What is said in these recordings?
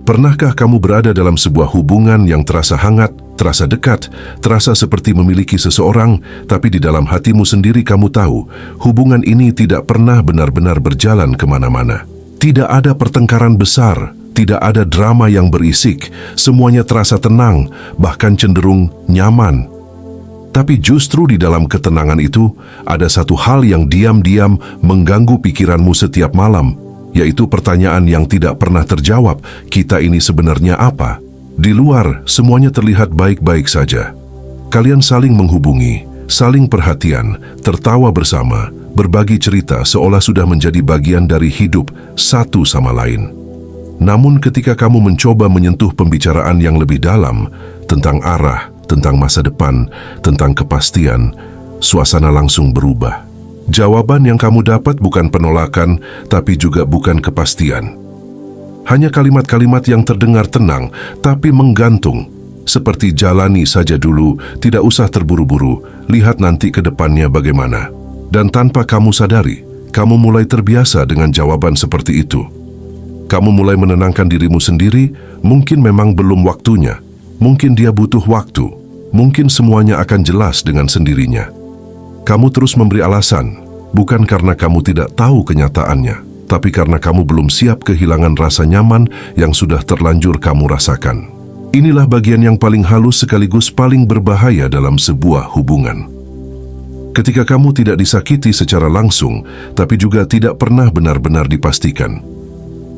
Pernahkah kamu berada dalam sebuah hubungan yang terasa hangat, terasa dekat, terasa seperti memiliki seseorang, tapi di dalam hatimu sendiri kamu tahu, hubungan ini tidak pernah benar-benar berjalan kemana-mana. Tidak ada pertengkaran besar, tidak ada drama yang berisik, semuanya terasa tenang, bahkan cenderung nyaman. Tapi justru di dalam ketenangan itu, ada satu hal yang diam-diam mengganggu pikiranmu setiap malam, yaitu pertanyaan yang tidak pernah terjawab, kita ini sebenarnya apa? Di luar, semuanya terlihat baik-baik saja. Kalian saling menghubungi, saling perhatian, tertawa bersama, berbagi cerita seolah sudah menjadi bagian dari hidup satu sama lain. Namun ketika kamu mencoba menyentuh pembicaraan yang lebih dalam, tentang arah, tentang masa depan, tentang kepastian, suasana langsung berubah. Jawaban yang kamu dapat bukan penolakan, tapi juga bukan kepastian. Hanya kalimat-kalimat yang terdengar tenang, tapi menggantung. Seperti jalani saja dulu, tidak usah terburu-buru, lihat nanti ke depannya bagaimana. Dan tanpa kamu sadari, kamu mulai terbiasa dengan jawaban seperti itu. Kamu mulai menenangkan dirimu sendiri, mungkin memang belum waktunya. Mungkin dia butuh waktu, mungkin semuanya akan jelas dengan sendirinya. Kamu terus memberi alasan, bukan karena kamu tidak tahu kenyataannya, tapi karena kamu belum siap kehilangan rasa nyaman yang sudah terlanjur kamu rasakan. Inilah bagian yang paling halus sekaligus paling berbahaya dalam sebuah hubungan. Ketika kamu tidak disakiti secara langsung, tapi juga tidak pernah benar-benar dipastikan.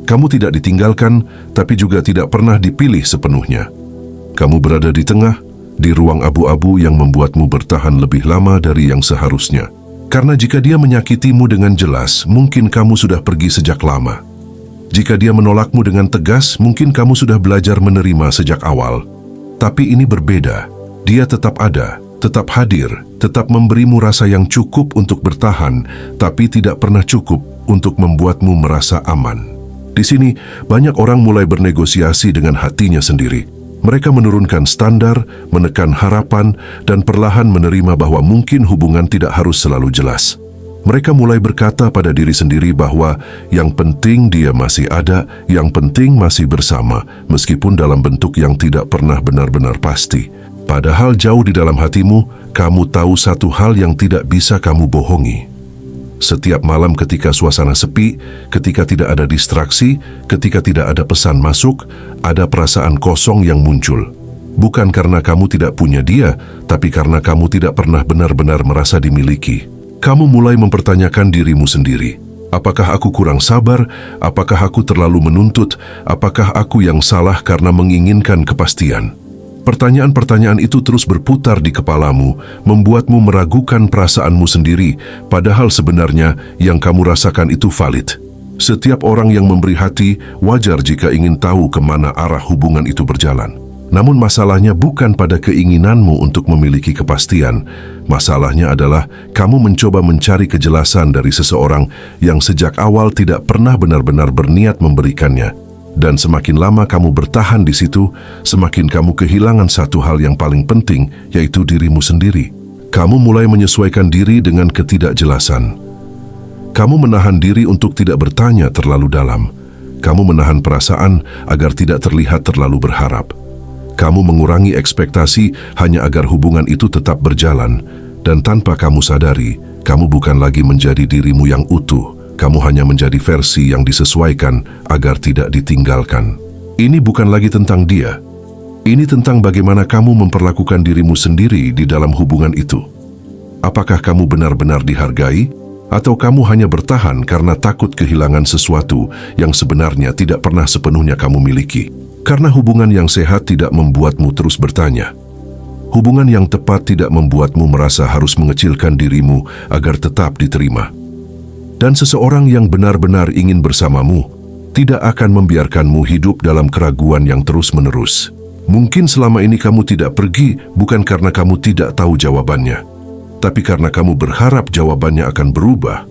Kamu tidak ditinggalkan, tapi juga tidak pernah dipilih sepenuhnya. Kamu berada di tengah, di ruang abu-abu yang membuatmu bertahan lebih lama dari yang seharusnya. Karena jika dia menyakitimu dengan jelas, mungkin kamu sudah pergi sejak lama. Jika dia menolakmu dengan tegas, mungkin kamu sudah belajar menerima sejak awal. Tapi ini berbeda. Dia tetap ada, tetap hadir, tetap memberimu rasa yang cukup untuk bertahan, tapi tidak pernah cukup untuk membuatmu merasa aman. Di sini, banyak orang mulai bernegosiasi dengan hatinya sendiri. Mereka menurunkan standar, menekan harapan, dan perlahan menerima bahwa mungkin hubungan tidak harus selalu jelas. Mereka mulai berkata pada diri sendiri bahwa yang penting dia masih ada, yang penting masih bersama, meskipun dalam bentuk yang tidak pernah benar-benar pasti. Padahal jauh di dalam hatimu, kamu tahu satu hal yang tidak bisa kamu bohongi. Setiap malam ketika suasana sepi, ketika tidak ada distraksi, ketika tidak ada pesan masuk, ada perasaan kosong yang muncul. Bukan karena kamu tidak punya dia, tapi karena kamu tidak pernah benar-benar merasa dimiliki. Kamu mulai mempertanyakan dirimu sendiri. Apakah aku kurang sabar? Apakah aku terlalu menuntut? Apakah aku yang salah karena menginginkan kepastian? Pertanyaan-pertanyaan itu terus berputar di kepalamu, membuatmu meragukan perasaanmu sendiri, padahal sebenarnya yang kamu rasakan itu valid. Setiap orang yang memberi hati wajar jika ingin tahu kemana arah hubungan itu berjalan. Namun masalahnya bukan pada keinginanmu untuk memiliki kepastian. Masalahnya adalah kamu mencoba mencari kejelasan dari seseorang yang sejak awal tidak pernah benar-benar berniat memberikannya. Dan semakin lama kamu bertahan di situ, semakin kamu kehilangan satu hal yang paling penting, yaitu dirimu sendiri. Kamu mulai menyesuaikan diri dengan ketidakjelasan. Kamu menahan diri untuk tidak bertanya terlalu dalam. Kamu menahan perasaan agar tidak terlihat terlalu berharap. Kamu mengurangi ekspektasi hanya agar hubungan itu tetap berjalan. Dan tanpa kamu sadari, kamu bukan lagi menjadi dirimu yang utuh. Kamu hanya menjadi versi yang disesuaikan agar tidak ditinggalkan. Ini bukan lagi tentang dia. Ini tentang bagaimana kamu memperlakukan dirimu sendiri di dalam hubungan itu. Apakah kamu benar-benar dihargai? Atau kamu hanya bertahan karena takut kehilangan sesuatu yang sebenarnya tidak pernah sepenuhnya kamu miliki? Karena hubungan yang sehat tidak membuatmu terus bertanya. Hubungan yang tepat tidak membuatmu merasa harus mengecilkan dirimu agar tetap diterima. Dan seseorang yang benar-benar ingin bersamamu tidak akan membiarkanmu hidup dalam keraguan yang terus-menerus. Mungkin selama ini kamu tidak pergi bukan karena kamu tidak tahu jawabannya, tapi karena kamu berharap jawabannya akan berubah.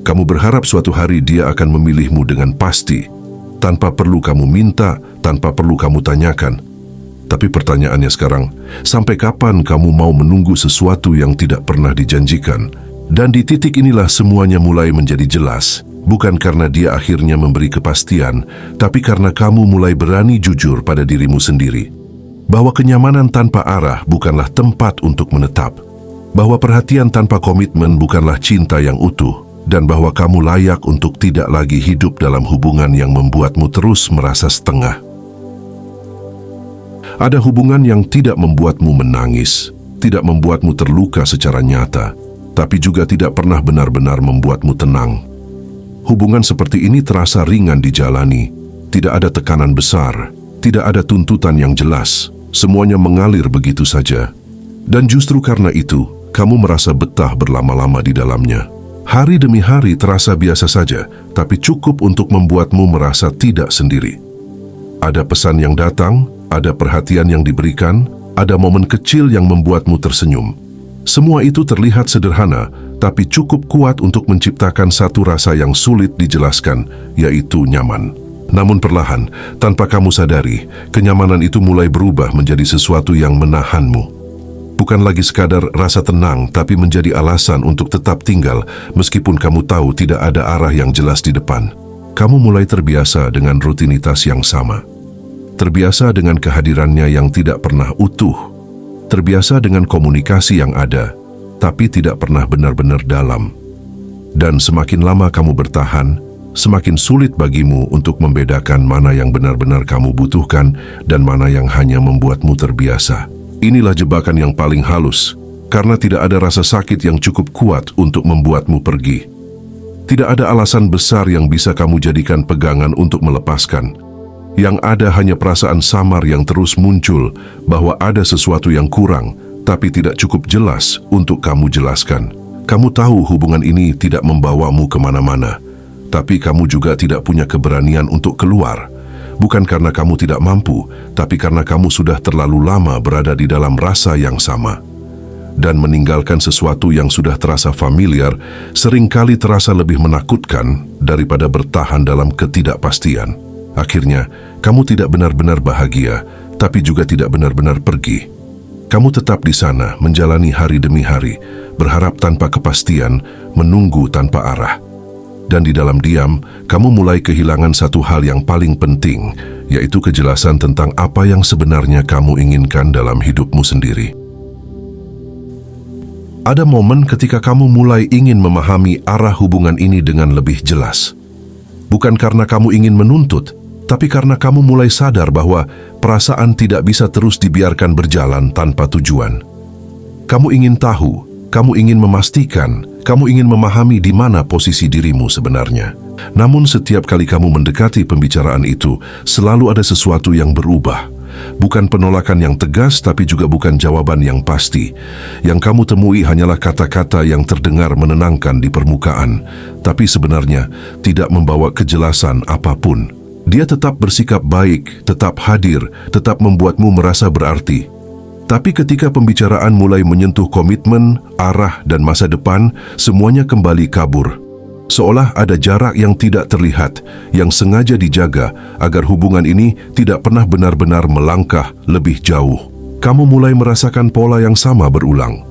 Kamu berharap suatu hari dia akan memilihmu dengan pasti, tanpa perlu kamu minta, tanpa perlu kamu tanyakan. Tapi pertanyaannya sekarang, sampai kapan kamu mau menunggu sesuatu yang tidak pernah dijanjikan? Dan di titik inilah semuanya mulai menjadi jelas. bukan karena dia akhirnya memberi kepastian, tapi karena kamu mulai berani jujur pada dirimu sendiri. Bahwa kenyamanan tanpa arah bukanlah tempat untuk menetap. Bahwa perhatian tanpa komitmen bukanlah cinta yang utuh. Dan bahwa kamu layak untuk tidak lagi hidup dalam hubungan yang membuatmu terus merasa setengah. Ada hubungan yang tidak membuatmu menangis, tidak membuatmu terluka secara nyata, tapi juga tidak pernah benar-benar membuatmu tenang. Hubungan seperti ini terasa ringan dijalani, tidak ada tekanan besar, tidak ada tuntutan yang jelas, semuanya mengalir begitu saja. Dan justru karena itu, kamu merasa betah berlama-lama di dalamnya. Hari demi hari terasa biasa saja, tapi cukup untuk membuatmu merasa tidak sendiri. Ada pesan yang datang, ada perhatian yang diberikan, ada momen kecil yang membuatmu tersenyum. Semua itu terlihat sederhana, tapi cukup kuat untuk menciptakan satu rasa yang sulit dijelaskan, yaitu nyaman. Namun perlahan, tanpa kamu sadari, kenyamanan itu mulai berubah menjadi sesuatu yang menahanmu. Bukan lagi sekadar rasa tenang, tapi menjadi alasan untuk tetap tinggal meskipun kamu tahu tidak ada arah yang jelas di depan. Kamu mulai terbiasa dengan rutinitas yang sama. Terbiasa dengan kehadirannya yang tidak pernah utuh. Terbiasa dengan komunikasi yang ada, tapi tidak pernah benar-benar dalam. Dan semakin lama kamu bertahan, semakin sulit bagimu untuk membedakan mana yang benar-benar kamu butuhkan dan mana yang hanya membuatmu terbiasa. Inilah jebakan yang paling halus, karena tidak ada rasa sakit yang cukup kuat untuk membuatmu pergi. Tidak ada alasan besar yang bisa kamu jadikan pegangan untuk melepaskan. Yang ada hanya perasaan samar yang terus muncul bahwa ada sesuatu yang kurang, tapi tidak cukup jelas untuk kamu jelaskan. Kamu tahu hubungan ini tidak membawamu kemana-mana, tapi kamu juga tidak punya keberanian untuk keluar. Bukan karena kamu tidak mampu, tapi karena kamu sudah terlalu lama berada di dalam rasa yang sama. Dan meninggalkan sesuatu yang sudah terasa familiar, seringkali terasa lebih menakutkan daripada bertahan dalam ketidakpastian. Akhirnya, kamu tidak benar-benar bahagia, tapi juga tidak benar-benar pergi. Kamu tetap di sana, menjalani hari demi hari, berharap tanpa kepastian, menunggu tanpa arah. Dan di dalam diam, kamu mulai kehilangan satu hal yang paling penting, yaitu kejelasan tentang apa yang sebenarnya kamu inginkan dalam hidupmu sendiri. Ada momen ketika kamu mulai ingin memahami arah hubungan ini dengan lebih jelas. Bukan karena kamu ingin menuntut, tapi karena kamu mulai sadar bahwa perasaan tidak bisa terus dibiarkan berjalan tanpa tujuan. Kamu ingin tahu, kamu ingin memastikan, kamu ingin memahami di mana posisi dirimu sebenarnya. Namun setiap kali kamu mendekati pembicaraan itu, selalu ada sesuatu yang berubah. Bukan penolakan yang tegas, tapi juga bukan jawaban yang pasti. Yang kamu temui hanyalah kata-kata yang terdengar menenangkan di permukaan, tapi sebenarnya tidak membawa kejelasan apapun. Dia tetap bersikap baik, tetap hadir, tetap membuatmu merasa berarti. Tapi ketika pembicaraan mulai menyentuh komitmen, arah, dan masa depan, semuanya kembali kabur. Seolah ada jarak yang tidak terlihat, yang sengaja dijaga agar hubungan ini tidak pernah benar-benar melangkah lebih jauh. Kamu mulai merasakan pola yang sama berulang.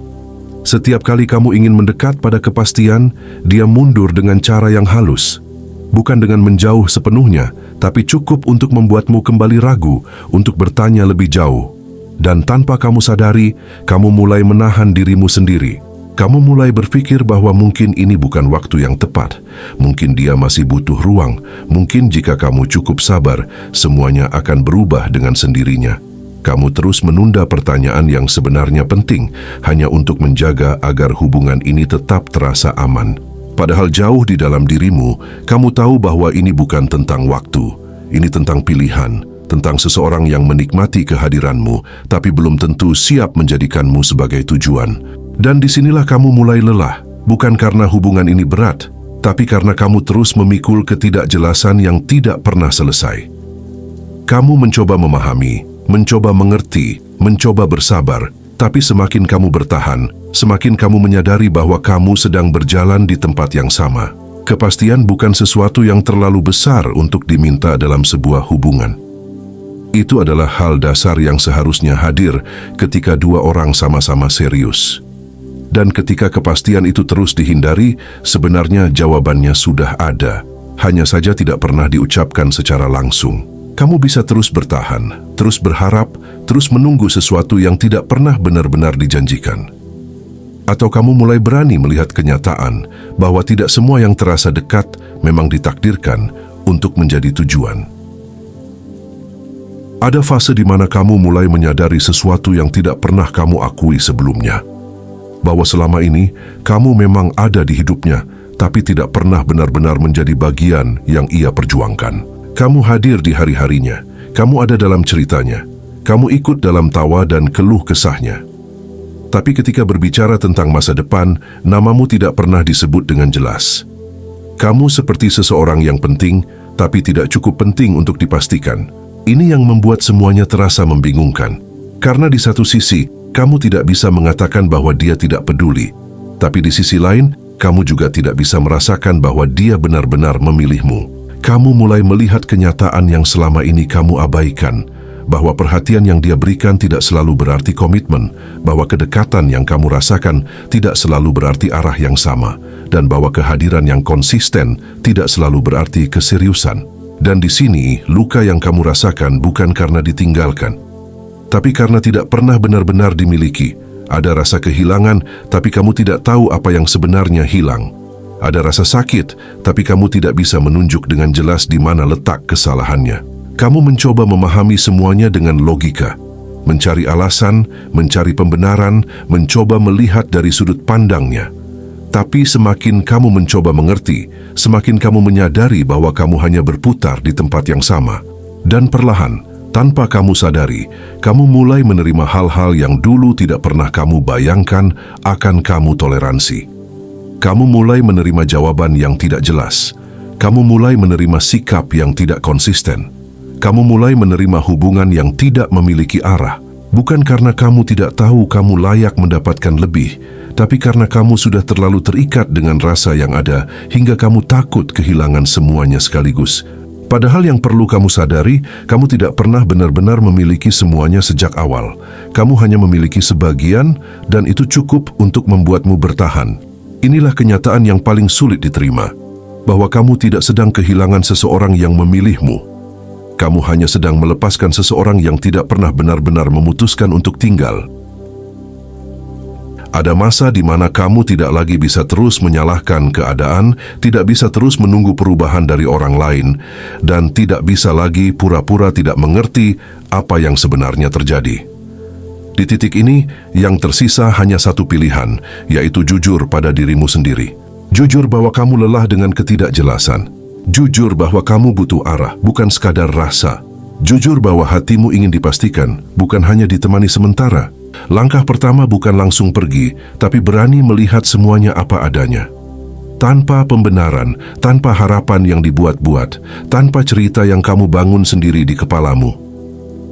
Setiap kali kamu ingin mendekat pada kepastian, dia mundur dengan cara yang halus. Bukan dengan menjauh sepenuhnya, tapi cukup untuk membuatmu kembali ragu untuk bertanya lebih jauh. Dan tanpa kamu sadari, kamu mulai menahan dirimu sendiri. Kamu mulai berpikir bahwa mungkin ini bukan waktu yang tepat. Mungkin dia masih butuh ruang. Mungkin jika kamu cukup sabar, semuanya akan berubah dengan sendirinya. Kamu terus menunda pertanyaan yang sebenarnya penting, hanya untuk menjaga agar hubungan ini tetap terasa aman. Padahal jauh di dalam dirimu, kamu tahu bahwa ini bukan tentang waktu. Ini tentang pilihan. Tentang seseorang yang menikmati kehadiranmu, tapi belum tentu siap menjadikanmu sebagai tujuan. Dan disinilah kamu mulai lelah, bukan karena hubungan ini berat, tapi karena kamu terus memikul ketidakjelasan yang tidak pernah selesai. Kamu mencoba memahami, mencoba mengerti, mencoba bersabar, tapi semakin kamu bertahan, semakin kamu menyadari bahwa kamu sedang berjalan di tempat yang sama. Kepastian bukan sesuatu yang terlalu besar untuk diminta dalam sebuah hubungan. Itu adalah hal dasar yang seharusnya hadir ketika dua orang sama-sama serius. Dan ketika kepastian itu terus dihindari, sebenarnya jawabannya sudah ada. Hanya saja tidak pernah diucapkan secara langsung. Kamu bisa terus bertahan, terus berharap, terus menunggu sesuatu yang tidak pernah benar-benar dijanjikan. Atau kamu mulai berani melihat kenyataan bahwa tidak semua yang terasa dekat memang ditakdirkan untuk menjadi tujuan. Ada fase di mana kamu mulai menyadari sesuatu yang tidak pernah kamu akui sebelumnya. Bahwa selama ini kamu memang ada di hidupnya, tapi tidak pernah benar-benar menjadi bagian yang ia perjuangkan. Kamu hadir di hari-harinya, kamu ada dalam ceritanya, kamu ikut dalam tawa dan keluh kesahnya. Tapi ketika berbicara tentang masa depan, namamu tidak pernah disebut dengan jelas. Kamu seperti seseorang yang penting, tapi tidak cukup penting untuk dipastikan. Ini yang membuat semuanya terasa membingungkan. Karena di satu sisi, kamu tidak bisa mengatakan bahwa dia tidak peduli. Tapi di sisi lain, kamu juga tidak bisa merasakan bahwa dia benar-benar memilihmu. Kamu mulai melihat kenyataan yang selama ini kamu abaikan, bahwa perhatian yang dia berikan tidak selalu berarti komitmen, bahwa kedekatan yang kamu rasakan tidak selalu berarti arah yang sama, dan bahwa kehadiran yang konsisten tidak selalu berarti keseriusan. Dan di sini, luka yang kamu rasakan bukan karena ditinggalkan, tapi karena tidak pernah benar-benar dimiliki. Ada rasa kehilangan, tapi kamu tidak tahu apa yang sebenarnya hilang. Ada rasa sakit, tapi kamu tidak bisa menunjuk dengan jelas di mana letak kesalahannya. Kamu mencoba memahami semuanya dengan logika, mencari alasan, mencari pembenaran, mencoba melihat dari sudut pandangnya. Tapi semakin kamu mencoba mengerti, semakin kamu menyadari bahwa kamu hanya berputar di tempat yang sama. Dan perlahan, tanpa kamu sadari, kamu mulai menerima hal-hal yang dulu tidak pernah kamu bayangkan akan kamu toleransi. Kamu mulai menerima jawaban yang tidak jelas. Kamu mulai menerima sikap yang tidak konsisten. Kamu mulai menerima hubungan yang tidak memiliki arah. Bukan karena kamu tidak tahu kamu layak mendapatkan lebih, tapi karena kamu sudah terlalu terikat dengan rasa yang ada hingga kamu takut kehilangan semuanya sekaligus. Padahal yang perlu kamu sadari, kamu tidak pernah benar-benar memiliki semuanya sejak awal. Kamu hanya memiliki sebagian, dan itu cukup untuk membuatmu bertahan. Inilah kenyataan yang paling sulit diterima, bahwa kamu tidak sedang kehilangan seseorang yang memilihmu. Kamu hanya sedang melepaskan seseorang yang tidak pernah benar-benar memutuskan untuk tinggal. Ada masa di mana kamu tidak lagi bisa terus menyalahkan keadaan, tidak bisa terus menunggu perubahan dari orang lain, dan tidak bisa lagi pura-pura tidak mengerti apa yang sebenarnya terjadi. Di titik ini, yang tersisa hanya satu pilihan, yaitu jujur pada dirimu sendiri. Jujur bahwa kamu lelah dengan ketidakjelasan. Jujur bahwa kamu butuh arah, bukan sekadar rasa. Jujur bahwa hatimu ingin dipastikan, bukan hanya ditemani sementara. Langkah pertama bukan langsung pergi, tapi berani melihat semuanya apa adanya. Tanpa pembenaran, tanpa harapan yang dibuat-buat, tanpa cerita yang kamu bangun sendiri di kepalamu.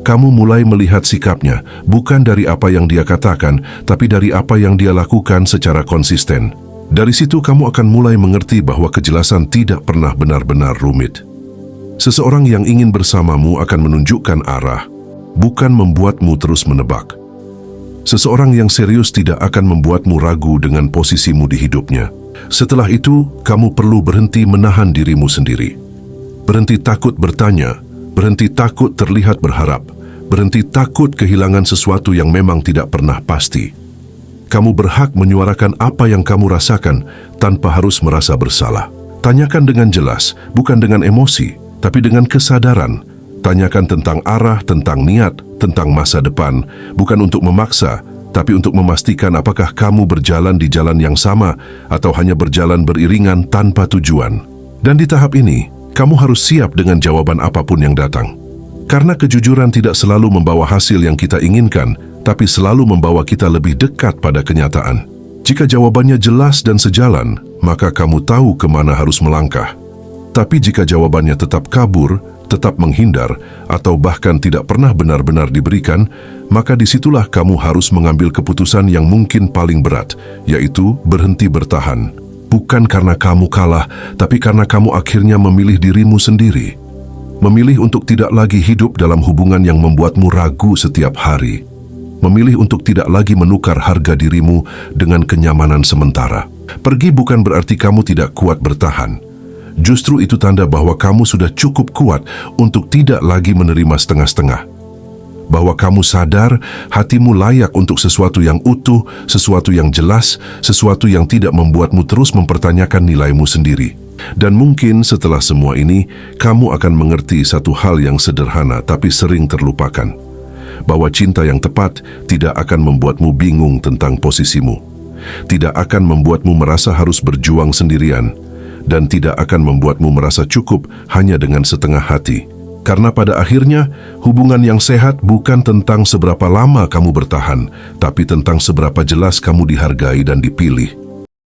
Kamu mulai melihat sikapnya, bukan dari apa yang dia katakan, tapi dari apa yang dia lakukan secara konsisten. Dari situ kamu akan mulai mengerti bahwa kejelasan tidak pernah benar-benar rumit. Seseorang yang ingin bersamamu akan menunjukkan arah, bukan membuatmu terus menebak. Seseorang yang serius tidak akan membuatmu ragu dengan posisimu di hidupnya. Setelah itu, kamu perlu berhenti menahan dirimu sendiri. Berhenti takut bertanya, berhenti takut terlihat berharap, berhenti takut kehilangan sesuatu yang memang tidak pernah pasti. Kamu berhak menyuarakan apa yang kamu rasakan tanpa harus merasa bersalah. Tanyakan dengan jelas, bukan dengan emosi, tapi dengan kesadaran. Tanyakan tentang arah, tentang niat, tentang masa depan, bukan untuk memaksa, tapi untuk memastikan apakah kamu berjalan di jalan yang sama atau hanya berjalan beriringan tanpa tujuan. Dan di tahap ini, kamu harus siap dengan jawaban apapun yang datang. Karena kejujuran tidak selalu membawa hasil yang kita inginkan, tapi selalu membawa kita lebih dekat pada kenyataan. Jika jawabannya jelas dan sejalan, maka kamu tahu kemana harus melangkah. Tapi jika jawabannya tetap kabur, tetap menghindar, atau bahkan tidak pernah benar-benar diberikan, maka disitulah kamu harus mengambil keputusan yang mungkin paling berat, yaitu berhenti bertahan. Bukan karena kamu kalah, tapi karena kamu akhirnya memilih dirimu sendiri. Memilih untuk tidak lagi hidup dalam hubungan yang membuatmu ragu setiap hari. memilih untuk tidak lagi menukar harga dirimu dengan kenyamanan sementara. Pergi bukan berarti kamu tidak kuat bertahan. Justru itu tanda bahwa kamu sudah cukup kuat untuk tidak lagi menerima setengah-setengah. Bahwa kamu sadar hatimu layak untuk sesuatu yang utuh, sesuatu yang jelas, sesuatu yang tidak membuatmu terus mempertanyakan nilaimu sendiri. Dan mungkin setelah semua ini, kamu akan mengerti satu hal yang sederhana tapi sering terlupakan. Bahwa cinta yang tepat tidak akan membuatmu bingung tentang posisimu. Tidak akan membuatmu merasa harus berjuang sendirian. Dan tidak akan membuatmu merasa cukup hanya dengan setengah hati. Karena pada akhirnya, hubungan yang sehat bukan tentang seberapa lama kamu bertahan, tapi tentang seberapa jelas kamu dihargai dan dipilih.